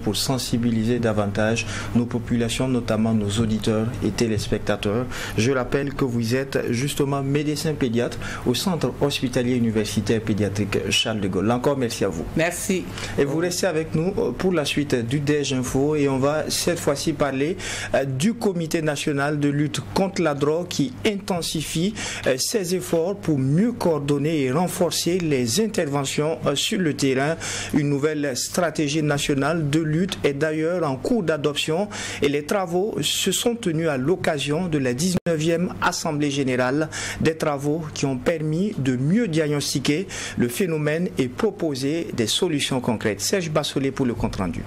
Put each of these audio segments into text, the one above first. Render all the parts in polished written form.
pour sensibiliser davantage nos populations, notamment nos auditeurs et téléspectateurs. Je rappelle que vous êtes justement médecin pédiatre au Centre hospitalier universitaire pédiatrique Charles de Gaulle. Encore merci à vous. Merci. Et vous restez avec nous pour la suite du DEJ Info et on va cette fois-ci parler du Comité national de lutte contre la drogue qui intensifie ses efforts pour mieux coordonner et renforcer les interventions sur le terrain. Une nouvelle stratégie nationale de lutte est d'ailleurs en cours d'adoption et les travaux se sont tenus à l'occasion de la 19e Assemblée générale, des travaux qui ont permis de mieux diagnostiquer le phénomène et proposer des solutions concrètes. Serge Bassolé pour le compte-rendu.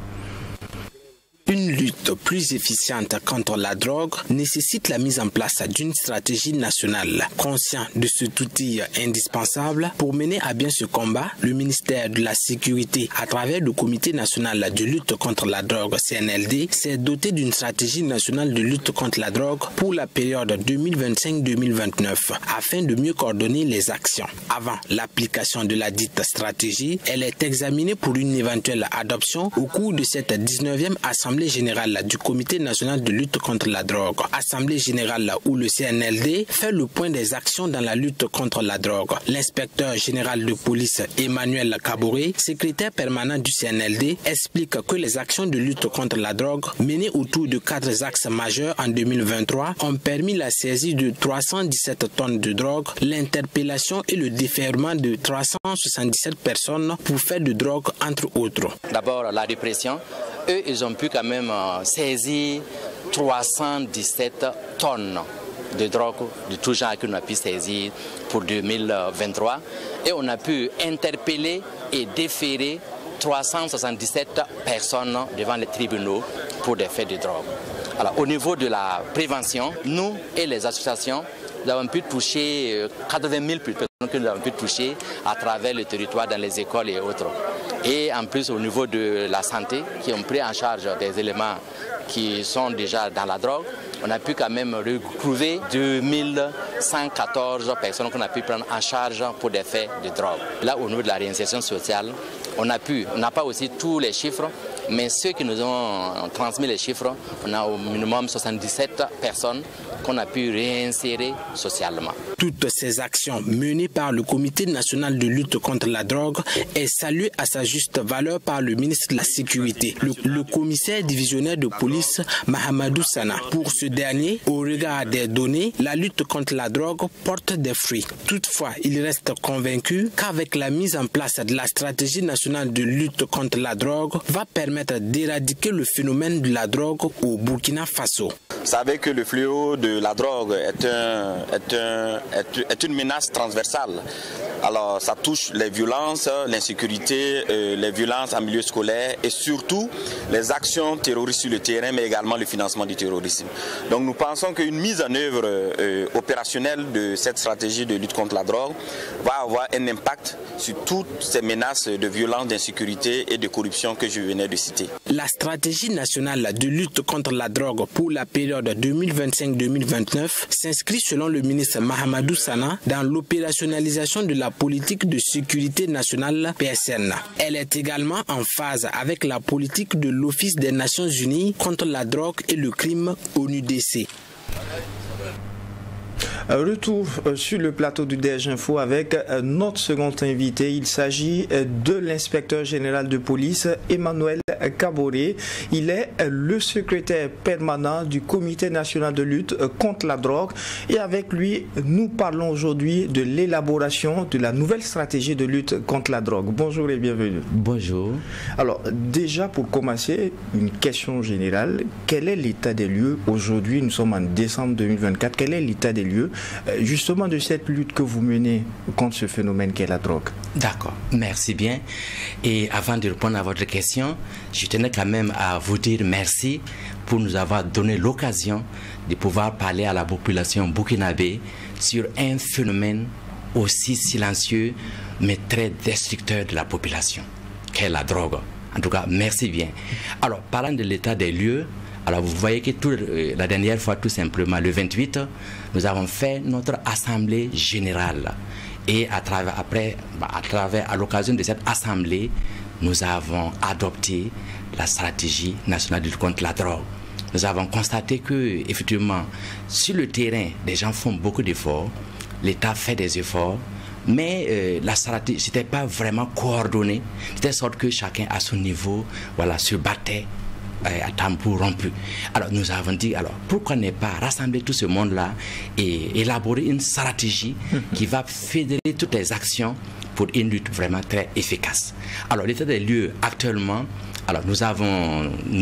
Une lutte plus efficiente contre la drogue nécessite la mise en place d'une stratégie nationale. Conscient de cet outil indispensable pour mener à bien ce combat, le ministère de la Sécurité, à travers le Comité national de lutte contre la drogue CNLD, s'est doté d'une stratégie nationale de lutte contre la drogue pour la période 2025-2029 afin de mieux coordonner les actions. Avant l'application de la dite stratégie, elle est examinée pour une éventuelle adoption au cours de cette 19e Assemblée générale du Comité national de lutte contre la drogue. Assemblée générale où le CNLD fait le point des actions dans la lutte contre la drogue. L'inspecteur général de police Emmanuel Kaboré, secrétaire permanent du CNLD, explique que les actions de lutte contre la drogue menées autour de 4 axes majeurs en 2023 ont permis la saisie de 317 tonnes de drogue, l'interpellation et le déferrement de 377 personnes pour faire de drogue entre autres. D'abord la répression. Eux, ils ont pu quand même saisir 317 tonnes de drogue de tout genre qu'on a pu saisir pour 2023. Et on a pu interpeller et déférer 377 personnes devant les tribunaux pour des faits de drogue. Alors, au niveau de la prévention, nous et les associations, nous avons pu toucher 80 000 personnes que nous avons pu toucher à travers le territoire, dans les écoles et autres. Et en plus, au niveau de la santé, qui ont pris en charge des éléments qui sont déjà dans la drogue, on a pu quand même retrouver 2114 personnes qu'on a pu prendre en charge pour des faits de drogue. Là, au niveau de la réinsertion sociale, on n'a pas aussi tous les chiffres, mais ceux qui nous ont transmis les chiffres, on a au minimum 77 personnes qu'on a pu réinsérer socialement. Toutes ces actions menées par le Comité national de lutte contre la drogue est saluée à sa juste valeur par le ministre de la Sécurité, le commissaire divisionnaire de police Mahamadou Sana. Pour ce dernier, au regard des données, la lutte contre la drogue porte des fruits. Toutefois, il reste convaincu qu'avec la mise en place de la stratégie nationale de lutte contre la drogue va permettre d'éradiquer le phénomène de la drogue au Burkina Faso. Vous savez que le fléau de la drogue est une menace transversale. Alors ça touche les violences, l'insécurité, les violences en milieu scolaire et surtout les actions terroristes sur le terrain, mais également le financement du terrorisme. Donc nous pensons qu'une mise en œuvre opérationnelle de cette stratégie de lutte contre la drogue va avoir un impact sur toutes ces menaces de violence, d'insécurité et de corruption que je venais de citer. La stratégie nationale de lutte contre la drogue pour la période 2025-2029 s'inscrit selon le ministre Mahamadou Sana dans l'opérationnalisation de la politique de sécurité nationale PSN. Elle est également en phase avec la politique de l'Office des Nations Unies contre la drogue et le crime ONUDC. Retour sur le plateau du DEJ Info avec notre second invité. Il s'agit de l'inspecteur général de police Emmanuel Kaboré. Il est le secrétaire permanent du Comité national de lutte contre la drogue. Et avec lui, nous parlons aujourd'hui de l'élaboration de la nouvelle stratégie de lutte contre la drogue. Bonjour et bienvenue. Bonjour. Alors, déjà pour commencer, une question générale. Quel est l'état des lieux aujourd'hui? Nous sommes en décembre 2024. Quel est l'état des lieux justement de cette lutte que vous menez contre ce phénomène qu'est la drogue? D'accord, merci bien. Et avant de répondre à votre question, je tenais quand même à vous dire merci pour nous avoir donné l'occasion de pouvoir parler à la population burkinabé sur un phénomène aussi silencieux mais très destructeur de la population qu'est la drogue. En tout cas, merci bien. Alors, parlant de l'état des lieux, alors vous voyez que la dernière fois, tout simplement, le 28, nous avons fait notre assemblée générale. Et à l'occasion de cette assemblée, nous avons adopté la stratégie nationale de lutte contre la drogue. Nous avons constaté que, effectivement, sur le terrain, les gens font beaucoup d'efforts, l'État fait des efforts, mais la stratégie n'était pas vraiment coordonnée, de telle sorte que chacun à son niveau, voilà, se battait à tambour rompu. Alors nous avons dit, alors pourquoi ne pas rassembler tout ce monde-là et élaborer une stratégie qui va fédérer toutes les actions pour une lutte vraiment très efficace. Alors l'état des lieux actuellement, alors nous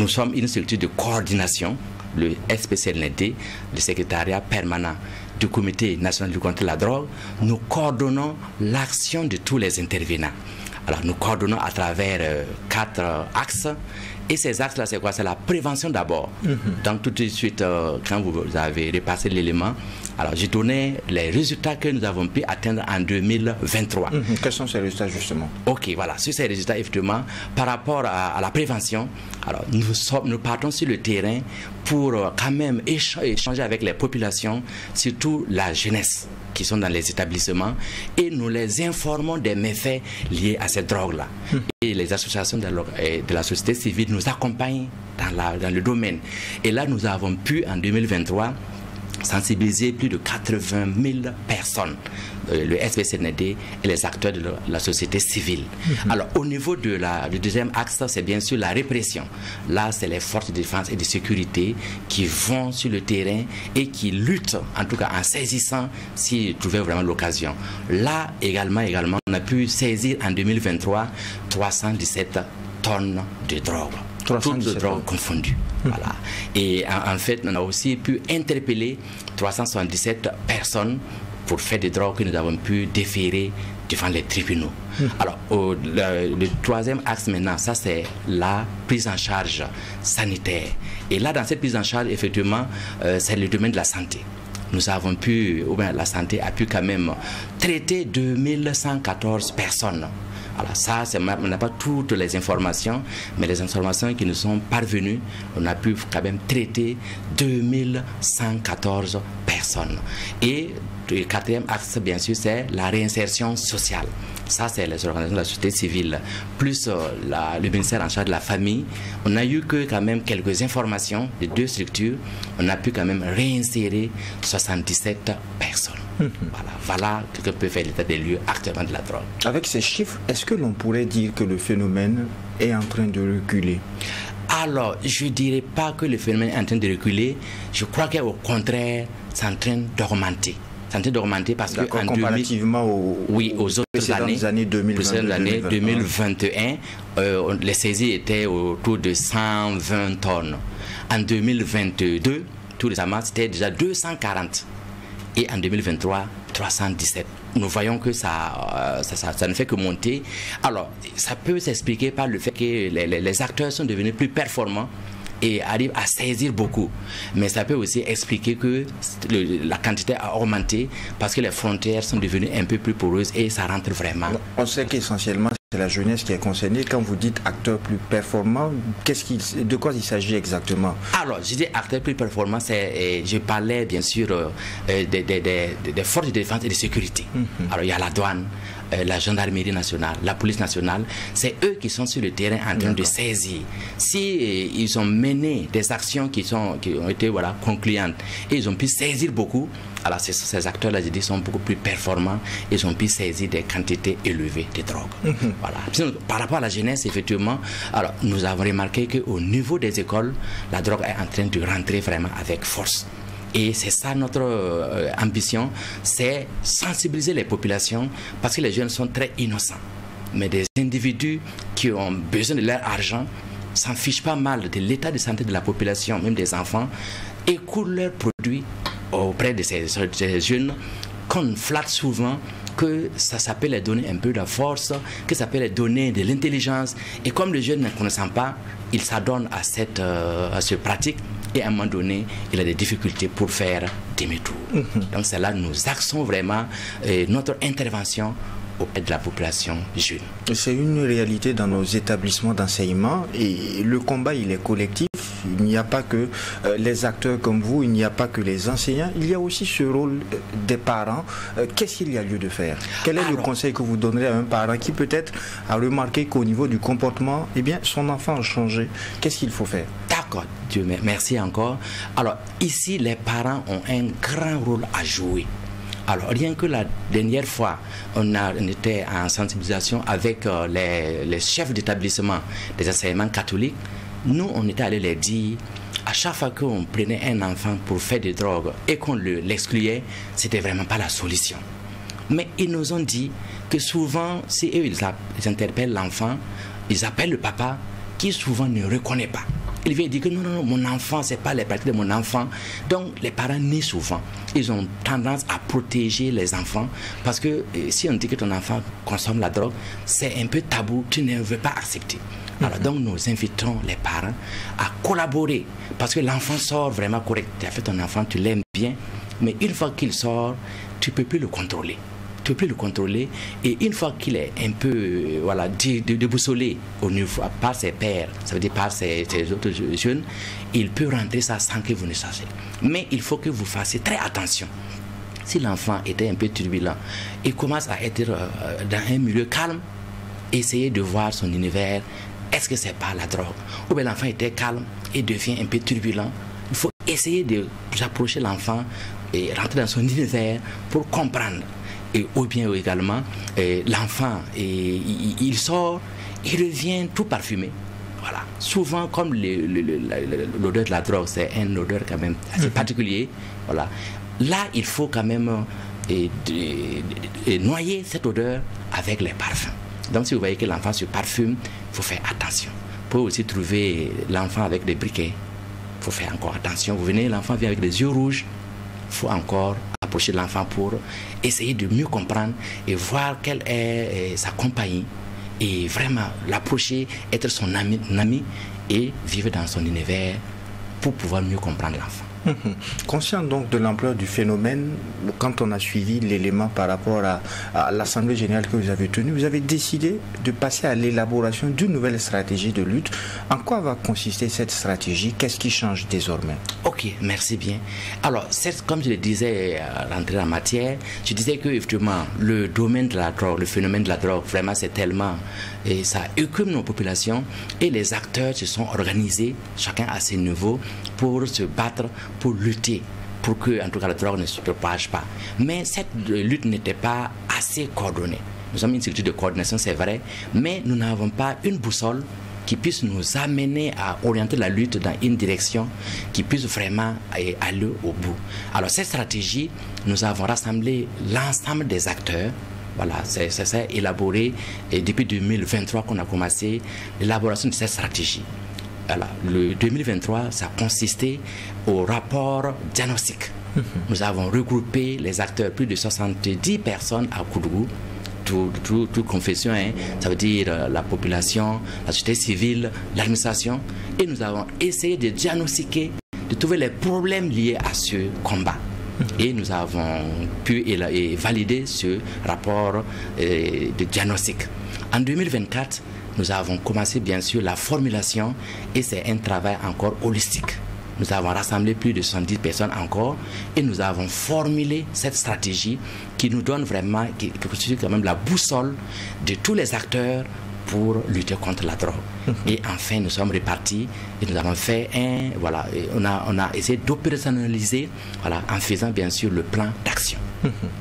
sommes une structure de coordination, le SPCND, le secrétariat permanent du Comité national de lutte contre la drogue. Nous coordonnons l'action de tous les intervenants. Alors nous coordonnons à travers 4 axes. Et ces axes-là, c'est quoi? C'est la prévention d'abord. Donc tout de suite, quand vous avez repassé l'élément, alors j'ai donné les résultats que nous avons pu atteindre en 2023. Quels sont ces résultats justement? Ok, voilà, sur ces résultats, effectivement, par rapport à la prévention, alors nous partons sur le terrain pour quand même échanger avec les populations, surtout la jeunesse qui sont dans les établissements, et nous les informons des méfaits liés à cette drogue-là. Et les associations de la société civile nous accompagnent dans le domaine. Et là, nous avons pu, en 2023, sensibiliser plus de 80 000 personnes, le SPCND et les acteurs de la société civile. Alors, au niveau du deuxième axe, c'est bien sûr la répression. Là, c'est les forces de défense et de sécurité qui vont sur le terrain et qui luttent, en tout cas en saisissant, s'ils trouvaient vraiment l'occasion. Là, également, on a pu saisir en 2023 317 tonnes de drogue. Toutes de drogues confondues. Voilà. Et en fait, on a aussi pu interpeller 377 personnes pour faire des drogues que nous avons pu déférer devant les tribunaux. Alors, le troisième axe maintenant, ça c'est la prise en charge sanitaire. Et là, dans cette prise en charge, effectivement, c'est le domaine de la santé. Nous avons pu, ou bien la santé a pu quand même traiter 2114 personnes. Alors ça, on n'a pas toutes les informations, mais les informations qui nous sont parvenues, on a pu quand même traiter 2114 personnes. Et le quatrième axe, bien sûr, c'est la réinsertion sociale. Ça, c'est les organisations de la société civile, plus le ministère en charge de la famille. On a eu que quand même quelques informations de 2 structures. On a pu quand même réinsérer 77 personnes. Voilà ce que peut faire l'état des lieux actuellement de la drogue. Avec ces chiffres, est-ce que l'on pourrait dire que le phénomène est en train de reculer? Alors, je ne dirais pas que le phénomène est en train de reculer. Je crois qu'au contraire, c'est en train d'augmenter. C'est en train d'augmenter parce que comparativement aux autres années 2021, les saisies étaient autour de 120 tonnes. En 2022, tout récemment, c'était déjà 240. Et en 2023, 317. Nous voyons que ça ne fait que monter. Alors, ça peut s'expliquer par le fait que les acteurs sont devenus plus performants et arrivent à saisir beaucoup. Mais ça peut aussi expliquer que la quantité a augmenté parce que les frontières sont devenues un peu plus poreuses et ça rentre vraiment. On sait qu'essentiellement, c'est la jeunesse qui est concernée. Quand vous dites acteurs plus performants, de quoi il s'agit exactement? Alors, je dis acteurs plus performants, je parlais bien sûr des forces de défense et de sécurité. Alors, il y a la douane, la gendarmerie nationale, la police nationale. C'est eux qui sont sur le terrain en train de saisir. Si ils ont mené des actions qui ont été concluantes et ils ont pu saisir beaucoup, alors ces acteurs-là, je dis, sont beaucoup plus performants. Ils ont pu saisir des quantités élevées de drogue. Voilà. Par rapport à la jeunesse, effectivement, alors nous avons remarqué qu'au niveau des écoles, la drogue est en train de rentrer vraiment avec force. Et c'est ça notre ambition, c'est sensibiliser les populations parce que les jeunes sont très innocents. Mais des individus qui ont besoin de leur argent s'en fichent pas mal de l'état de santé de la population, même des enfants, écoulent leurs produits auprès de ces jeunes qu'on flatte souvent que ça peut les donner un peu de force, que ça peut les donner de l'intelligence. Et comme le jeune ne connaissant pas, il s'adonne à cette pratique et à un moment donné, il a des difficultés pour faire demi-tour. Donc c'est là que nous axons vraiment notre intervention auprès de la population jeune. C'est une réalité dans nos établissements d'enseignement et le combat, il est collectif. Il n'y a pas que les acteurs comme vous, il n'y a pas que les enseignants, il y a aussi ce rôle des parents. Qu'est-ce qu'il y a lieu de faire? Quel est le conseil que vous donnerez à un parent qui peut-être a remarqué qu'au niveau du comportement, eh bien, son enfant a changé? Qu'est-ce qu'il faut faire? D'accord, Dieu merci encore. Alors, ici, les parents ont un grand rôle à jouer. Alors, rien que la dernière fois, on était en sensibilisation avec les chefs d'établissement des enseignements catholiques. Nous, on était allés leur dire, à chaque fois qu'on prenait un enfant pour faire des drogues et qu'on l'excluait, c'était vraiment pas la solution. Mais ils nous ont dit que souvent, si eux, ils interpellent l'enfant, ils appellent le papa, qui souvent ne reconnaît pas. Il vient dire que non, mon enfant, c'est pas les pratiques de mon enfant. Donc, les parents nient souvent. Ils ont tendance à protéger les enfants parce que si on dit que ton enfant consomme la drogue, c'est un peu tabou, tu ne veux pas accepter. Alors, donc, nous invitons les parents à collaborer parce que l'enfant sort vraiment correct. Tu as fait ton enfant, tu l'aimes bien, mais une fois qu'il sort, tu ne peux plus le contrôler. Tu ne peux plus le contrôler et une fois qu'il est un peu déboussolé au niveau, par ses pairs, ça veut dire par ses autres jeunes, il peut rentrer ça sans que vous ne sachiez. Mais il faut que vous fassiez très attention. Si l'enfant était un peu turbulent, il commence à être dans un milieu calme, essayez de voir son univers. Est-ce que c'est pas la drogue? Ou bien l'enfant était calme et devient un peu turbulent. Il faut essayer de s'approcher l'enfant et rentrer dans son univers pour comprendre. Et ou bien également, l'enfant, il sort, il revient tout parfumé. Voilà. Souvent, comme l'odeur de la drogue, c'est une odeur quand même assez particulière. Voilà. Là, il faut quand même noyer cette odeur avec les parfums. Donc, si vous voyez que l'enfant se parfume, il faut faire attention. Vous pouvez aussi trouver l'enfant avec des briquets. Il faut faire encore attention. Vous venez, l'enfant vient avec des yeux rouges. Il faut encore approcher l'enfant pour essayer de mieux comprendre et voir quelle est sa compagnie et vraiment l'approcher, être son ami et vivre dans son univers pour pouvoir mieux comprendre l'enfant. Conscient donc de l'ampleur du phénomène, quand on a suivi l'élément par rapport à l'Assemblée générale que vous avez tenue, vous avez décidé de passer à l'élaboration d'une nouvelle stratégie de lutte. En quoi va consister cette stratégie? Qu'est-ce qui change désormais? Ok, merci bien. Alors, comme je le disais, rentrer en matière, je disais que effectivement, le domaine de la drogue, le phénomène de la drogue, vraiment c'est tellement, et ça écume nos populations et les acteurs se sont organisés, chacun à ses niveaux, pour se battre, pour lutter, pour que, en tout cas, la drogue ne se propage pas. Mais cette lutte n'était pas assez coordonnée. Nous sommes une structure de coordination, c'est vrai, mais nous n'avons pas une boussole qui puisse nous amener à orienter la lutte dans une direction qui puisse vraiment aller au bout. Alors, cette stratégie, nous avons rassemblé l'ensemble des acteurs. Voilà, c'est élaboré et depuis 2023 qu'on a commencé l'élaboration de cette stratégie. Alors, le 2023, ça consistait au rapport diagnostic. Nous avons regroupé les acteurs, plus de 70 personnes à Koudougou, toute confession, hein, ça veut dire la population, la société civile, l'administration, et nous avons essayé de diagnostiquer, de trouver les problèmes liés à ce combat. Et nous avons pu valider ce rapport de diagnostic. En 2024, nous avons commencé bien sûr la formulation et c'est un travail encore holistique. Nous avons rassemblé plus de 110 personnes encore et nous avons formulé cette stratégie qui nous donne vraiment, qui constitue quand même la boussole de tous les acteurs pour lutter contre la drogue. Et enfin, nous sommes repartis et nous avons fait on a essayé d'opérationnaliser, en faisant bien sûr le plan d'action.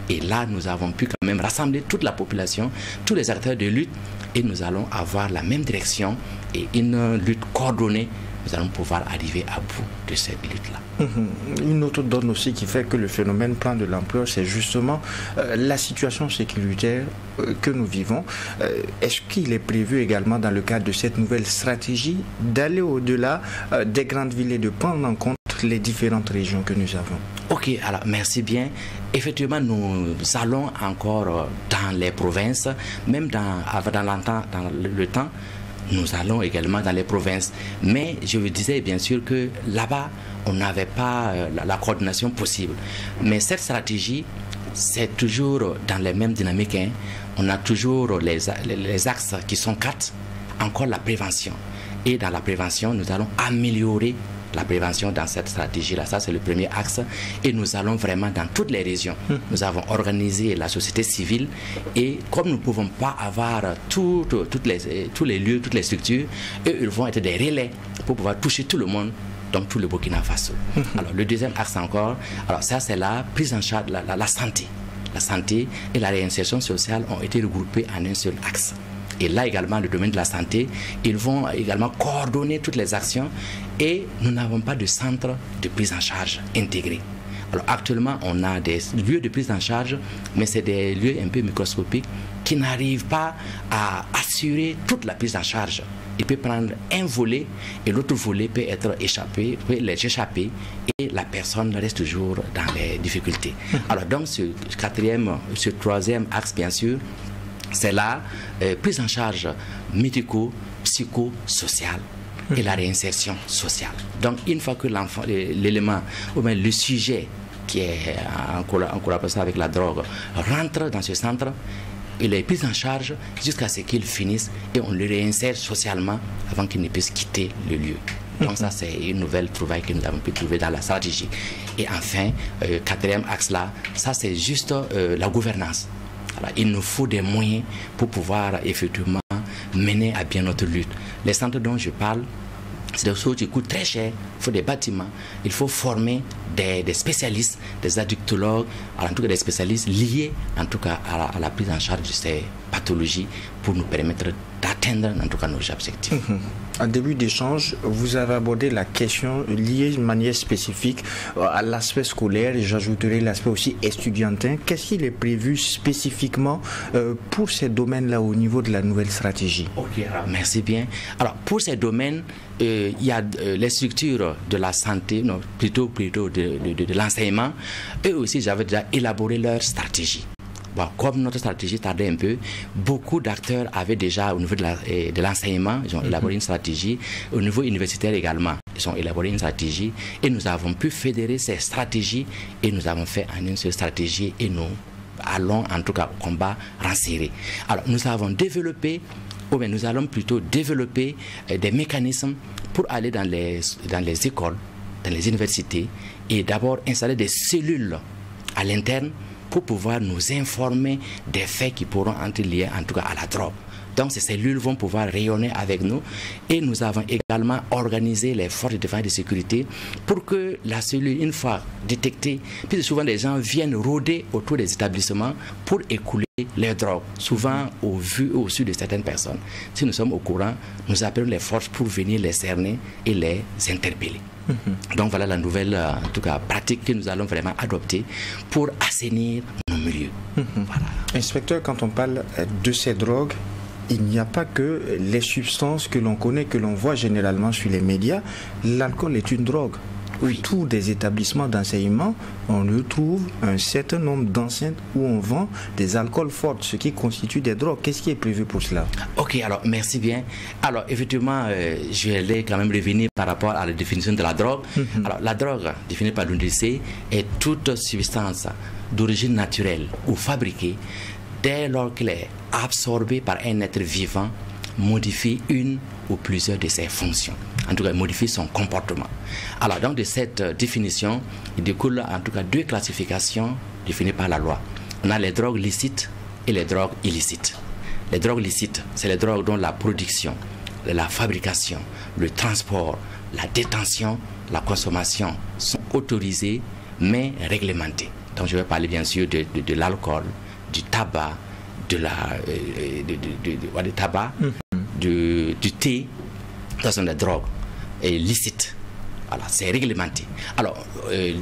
Et là, nous avons pu quand même rassembler toute la population, tous les acteurs de lutte, et nous allons avoir la même direction et une lutte coordonnée. Nous allons pouvoir arriver à bout de cette lutte-là. Une autre donne aussi qui fait que le phénomène prend de l'ampleur, c'est justement la situation sécuritaire que nous vivons. Est-ce qu'il est prévu également dans le cadre de cette nouvelle stratégie d'aller au-delà des grandes villes et de prendre en compte les différentes régions que nous avons? Ok, alors merci bien. Effectivement, nous allons encore dans les provinces, même dans le temps, nous allons également dans les provinces. Mais je vous disais bien sûr que là-bas, on n'avait pas la coordination possible. Mais cette stratégie, c'est toujours dans les mêmes dynamiques. Hein. On a toujours les axes qui sont 4. Encore la prévention. Et dans la prévention, nous allons améliorer la prévention dans cette stratégie-là. Ça, c'est le premier axe. Et nous allons vraiment dans toutes les régions. Nous avons organisé la société civile et comme nous ne pouvons pas avoir tous les lieux, toutes les structures, eux, ils vont être des relais pour pouvoir toucher tout le monde, donc tout le Burkina Faso. Alors, le deuxième axe encore, alors ça, c'est la prise en charge, la santé. La santé et la réinsertion sociale ont été regroupés en un seul axe. Et là également, le domaine de la santé, ils vont également coordonner toutes les actions et nous n'avons pas de centre de prise en charge intégré. Alors actuellement, on a des lieux de prise en charge, mais c'est des lieux un peu microscopiques qui n'arrivent pas à assurer toute la prise en charge. Il peut prendre un volet et l'autre volet peut être échappé, et la personne reste toujours dans les difficultés. Alors donc ce troisième axe, bien sûr, c'est la prise en charge médico-psychosociale et la réinsertion sociale. Donc, une fois que l'enfant, l'élément, ou bien le sujet qui est en collaboration avec la drogue rentre dans ce centre, il est pris en charge jusqu'à ce qu'il finisse et on le réinsère socialement avant qu'il ne puisse quitter le lieu. Donc ça, c'est une nouvelle trouvaille que nous avons pu trouver dans la stratégie. Et enfin, quatrième axe là, ça c'est juste la gouvernance. Alors, il nous faut des moyens pour pouvoir effectivement mener à bien notre lutte. Les centres dont je parle, c'est des choses qui coûtent très cher. Il faut des bâtiments, il faut former des spécialistes, des addictologues, en tout cas des spécialistes liés en tout cas à la prise en charge de ces pathologies pour nous permettre d'atteindre en tout cas nos objectifs. En début d'échange, vous avez abordé la question liée de manière spécifique à l'aspect scolaire et j'ajouterai l'aspect aussi estudiantin. Qu'est-ce qu'il est prévu spécifiquement pour ces domaines-là au niveau de la nouvelle stratégie? Ok, alors, merci bien. Alors pour ces domaines, il y a les structures de la santé, non, plutôt de l'enseignement. Eux aussi, j'avais déjà élaboré leur stratégie. Bon, comme notre stratégie tardait un peu, beaucoup d'acteurs avaient déjà au niveau de l'enseignement, ils ont élaboré une stratégie. Au niveau universitaire également, ils ont élaboré une stratégie et nous avons pu fédérer ces stratégies et nous avons fait en une seule stratégie et nous allons en tout cas au combat renserré. Alors nous avons développé, ou bien nous allons plutôt développer des mécanismes pour aller dans les écoles, dans les universités et d'abord installer des cellules à l'interne pour pouvoir nous informer des faits qui pourront être liés en tout cas à la drogue. Donc ces cellules vont pouvoir rayonner avec nous et nous avons également organisé les forces de défense et de sécurité pour que la cellule, une fois détectée, puis souvent les gens viennent rôder autour des établissements pour écouler les drogues, souvent au vu ou au su de certaines personnes. Si nous sommes au courant, nous appelons les forces pour venir les cerner et les interpeller. Donc voilà la nouvelle en tout cas pratique que nous allons vraiment adopter pour assainir nos milieux. Voilà. Inspecteur, quand on parle de ces drogues, il n'y a pas que les substances que l'on connaît, que l'on voit généralement sur les médias. L'alcool est une drogue. Oui. Tous des établissements d'enseignement, on retrouve un certain nombre d'enceintes où on vend des alcools forts, ce qui constitue des drogues. Qu'est-ce qui est prévu pour cela? Ok, alors merci bien. Alors effectivement, je vais quand même revenir par rapport à la définition de la drogue. Alors la drogue, définie par l'UNICEF, est toute substance d'origine naturelle ou fabriquée dès lors qu'elle est absorbée par un être vivant, modifie une ou plusieurs de ses fonctions. En tout cas, modifie son comportement. Alors, donc, de cette définition, il découle en tout cas deux classifications définies par la loi. On a les drogues licites et les drogues illicites. Les drogues licites, c'est les drogues dont la production, la fabrication, le transport, la détention, la consommation sont autorisées, mais réglementées. Donc, je vais parler bien sûr de l'alcool, du tabac, du thé. Ce sont des drogues licites. Alors, c'est réglementé. Alors,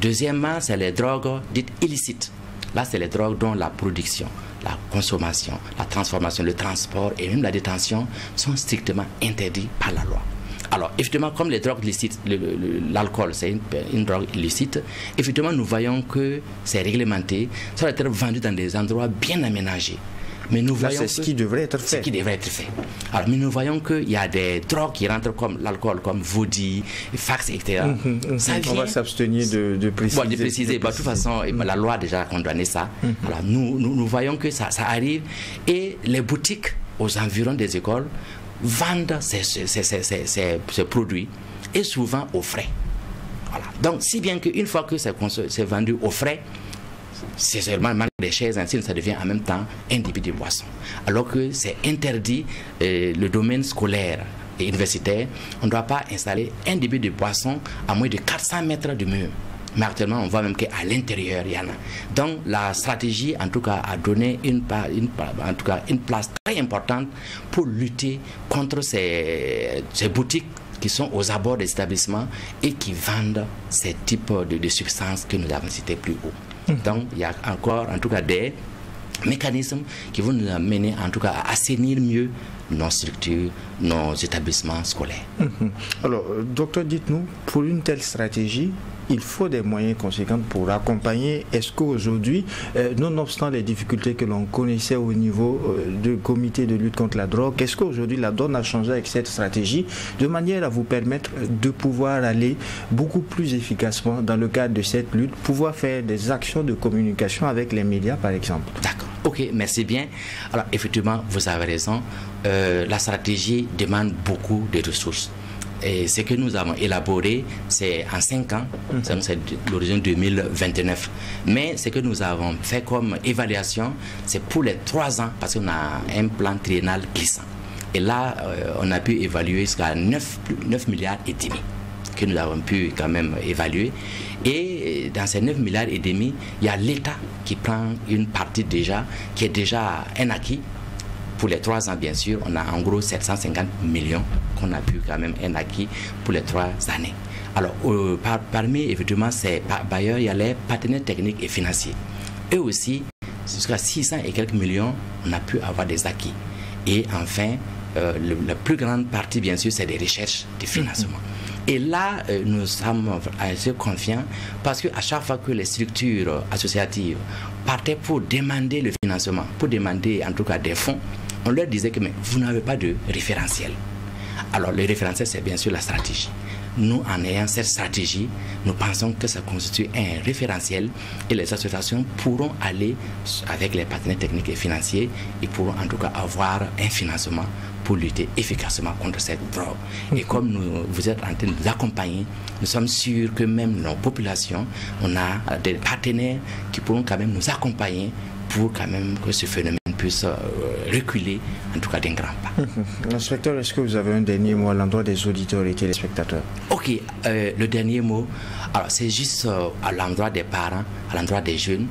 deuxièmement, c'est les drogues dites illicites. Là, c'est les drogues dont la production, la consommation, la transformation, le transport et même la détention sont strictement interdits par la loi. Alors, effectivement, comme les drogues licites, l'alcool, c'est une drogue illicite, effectivement, nous voyons que c'est réglementé. Ça doit être vendu dans des endroits bien aménagés. Mais nous voyons c'est ce qui devrait être fait. Ce qui devrait être fait. Alors, mais nous voyons qu'il y a des drogues qui rentrent comme l'alcool, comme Vodi, Fax, etc. On va s'abstenir de préciser. Bon, de préciser. De toute façon, la loi a déjà condamné ça. Alors, nous voyons que ça arrive. Et les boutiques aux environs des écoles vendent ces produits et souvent au frais. Voilà. Donc, si bien qu'une fois que c'est vendu au frais, c'est seulement des chaises, ainsi ça devient en même temps un débit de boisson. Alors que c'est interdit, le domaine scolaire et universitaire, on ne doit pas installer un débit de boisson à moins de 400 mètres du mur. Mais actuellement, on voit même qu'à l'intérieur, il y en a. Donc, la stratégie, en tout cas, a donné une place très importante pour lutter contre ces boutiques qui sont aux abords des établissements et qui vendent ces types de substances que nous avons citées plus haut. Donc, il y a encore, en tout cas, des mécanismes qui vont nous amener, en tout cas, à assainir mieux nos structures, nos établissements scolaires. Alors, docteur, dites-nous, pour une telle stratégie, il faut des moyens conséquents pour accompagner. Est-ce qu'aujourd'hui, nonobstant les difficultés que l'on connaissait au niveau du comité de lutte contre la drogue, est-ce qu'aujourd'hui la donne a changé avec cette stratégie de manière à vous permettre de pouvoir aller beaucoup plus efficacement dans le cadre de cette lutte, pouvoir faire des actions de communication avec les médias par exemple? D'accord. Ok, merci bien. Alors effectivement, vous avez raison. La stratégie demande beaucoup de ressources. Et ce que nous avons élaboré, c'est en 5 ans, c'est l'horizon 2029. Mais ce que nous avons fait comme évaluation, c'est pour les 3 ans, parce qu'on a un plan triennal glissant. Et là, on a pu évaluer jusqu'à 9 milliards et demi que nous avons pu quand même évaluer. Et dans ces 9 milliards et demi, il y a l'État qui prend une partie déjà, qui est déjà un acquis. Pour les 3 ans, bien sûr, on a en gros 750 millions qu'on a pu quand même un acquis pour les 3 années. Alors, parmi évidemment ces bailleurs, il y a les partenaires techniques et financiers. Eux aussi, jusqu'à 600 et quelques millions, on a pu avoir des acquis. Et enfin, la plus grande partie, bien sûr, c'est des recherches de financement. Et là, nous sommes assez confiants parce qu'à chaque fois que les structures associatives partaient pour demander le financement, pour demander en tout cas des fonds, on leur disait que mais vous n'avez pas de référentiel. Alors le référentiel, c'est bien sûr la stratégie. Nous, en ayant cette stratégie, nous pensons que ça constitue un référentiel et les associations pourront aller avec les partenaires techniques et financiers et pourront en tout cas avoir un financement pour lutter efficacement contre cette drogue. Et comme vous êtes en train de nous accompagner, nous sommes sûrs que même nos populations, on a des partenaires qui pourront quand même nous accompagner pour quand même que ce phénomène puisse reculer, en tout cas d'un grand pas. Inspecteur, est-ce que vous avez un dernier mot à l'endroit des auditeurs et téléspectateurs? Ok, le dernier mot, alors c'est juste à l'endroit des parents, à l'endroit des jeunes.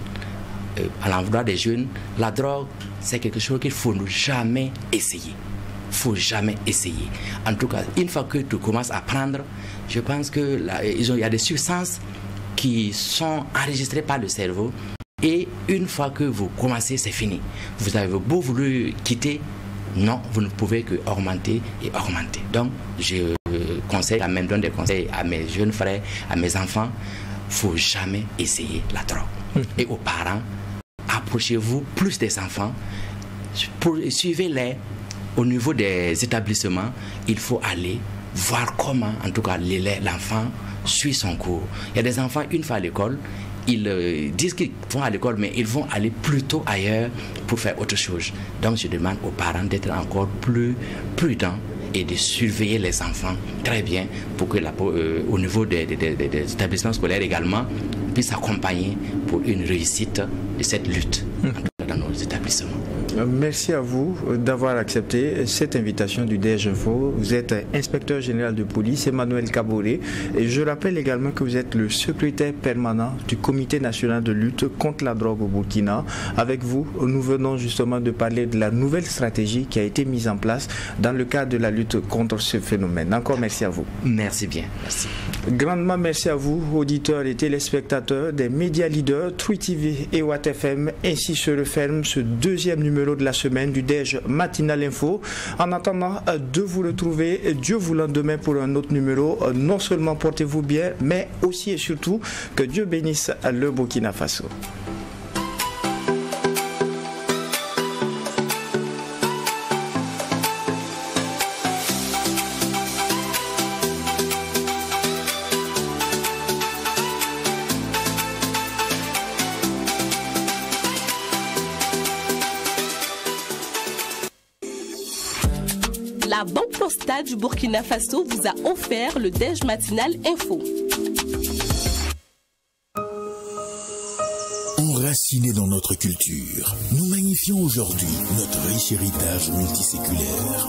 À l'endroit des jeunes, la drogue, c'est quelque chose qu'il ne faut jamais essayer. Il ne faut jamais essayer. En tout cas, une fois que tu commences à prendre, je pense qu'il y a des substances qui sont enregistrées par le cerveau. Et une fois que vous commencez, c'est fini. Vous avez beau vouloir quitter, non, vous ne pouvez que augmenter et augmenter. Donc, je conseille, même donne des conseils à mes jeunes frères, à mes enfants, il ne faut jamais essayer la drogue. Et aux parents, approchez-vous plus des enfants, suivez-les au niveau des établissements. Il faut aller voir comment, en tout cas, l'enfant suit son cours. Il y a des enfants, une fois à l'école, ils disent qu'ils vont à l'école, mais ils vont aller plutôt ailleurs pour faire autre chose. Donc, je demande aux parents d'être encore plus prudents et de surveiller les enfants très bien pour que au niveau des établissements scolaires également, puissent accompagner pour une réussite de cette lutte dans nos établissements. Merci à vous d'avoir accepté cette invitation du DG Info. Vous êtes inspecteur général de police, Emmanuel Kaboré. Et je rappelle également que vous êtes le secrétaire permanent du Comité national de lutte contre la drogue au Burkina. Avec vous, nous venons justement de parler de la nouvelle stratégie qui a été mise en place dans le cadre de la lutte contre ce phénomène. Encore merci à vous. Merci bien. Merci. Grandement merci à vous, auditeurs et téléspectateurs des médias leaders, True TV et Watt FM. Ainsi se referme ce deuxième numéro de la semaine du DEJ Matinal Info. En attendant de vous retrouver, Dieu voulant demain pour un autre numéro, non seulement portez-vous bien, mais aussi et surtout que Dieu bénisse le Burkina Faso. La la Banque Postale du Burkina Faso vous a offert le Déj Matinal Info. Enracinés dans notre culture, nous magnifions aujourd'hui notre riche héritage multiséculaire.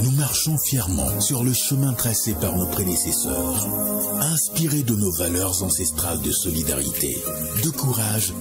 Nous marchons fièrement sur le chemin tracé par nos prédécesseurs, inspirés de nos valeurs ancestrales de solidarité, de courage